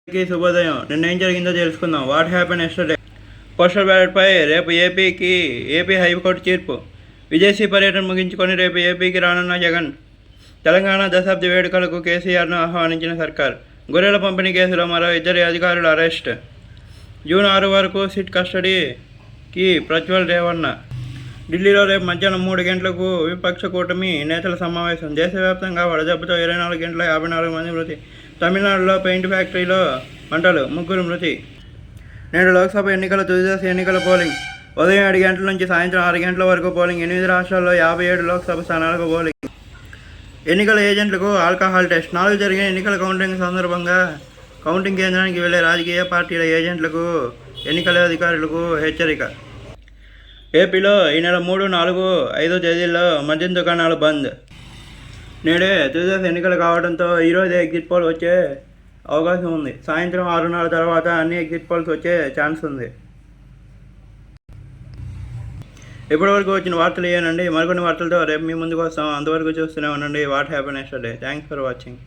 శుభోదయం. నిన్న ఏం జరిగిందో తెలుసుకుందాం. What happen yesterday. పోస్టల్ బ్యాలెట్పై రేపు ఏపీ హైకోర్టు తీర్పు. విదేశీ పర్యటన ముగించుకొని రేపు ఏపీకి రానున్న జగన్. తెలంగాణ దశాబ్ది వేడుకలకు కేసీఆర్ను ఆహ్వానించిన సర్కార్. గొర్రెల పంపిణీ కేసులో మరో 2 అధికారులు అరెస్ట్. జూన్ 6 వరకు సిట్ కస్టడీకి ప్రజ్వల్ రేవణ్ణ. ఢిల్లీలో రేపు మధ్యాహ్నం 3 గంటలకు విపక్ష కూటమి నేతల సమావేశం. దేశవ్యాప్తంగా వడదెబ్బతో 24 గంటల 54 మంది మృతి. తమిళనాడులో పెయింట్ ఫ్యాక్టరీలో మంటలు, 3 మృతి. నేడు లోక్సభ ఎన్నికల తుది దశ ఎన్నికల పోలింగ్. ఉదయం 7 గంటల నుంచి సాయంత్రం 6 గంటల వరకు పోలింగ్. 8 రాష్ట్రాల్లో 57 లోక్సభ స్థానాలకు పోలింగ్. ఎన్నికల ఏజెంట్లకు ఆల్కహాల్ టెస్ట్. 4 జరిగిన ఎన్నికల కౌంటింగ్ సందర్భంగా కౌంటింగ్ కేంద్రానికి వెళ్లే రాజకీయ పార్టీల ఏజెంట్లకు, ఎన్నికల అధికారులకు హెచ్చరిక. ఏపీలో ఈ నెల 3, 4, 5 తేదీల్లో మద్యం దుకాణాలు బంద్. నేడే తుదిదశ ఎన్నికలు కావడంతో ఈరోజు ఎగ్జిట్ పోల్ వచ్చే అవకాశం ఉంది. సాయంత్రం 6:30 తర్వాత అన్ని ఎగ్జిట్ పోల్స్ వచ్చే ఛాన్స్ ఉంది. ఇప్పటివరకు వచ్చిన వార్తలు ఇవేనండి. మరికొన్ని వార్తలతో రేపు మీ ముందుకు వస్తాం. అంతవరకు చూస్తూనే ఉండండి what happen yesterday. Thanks for watching.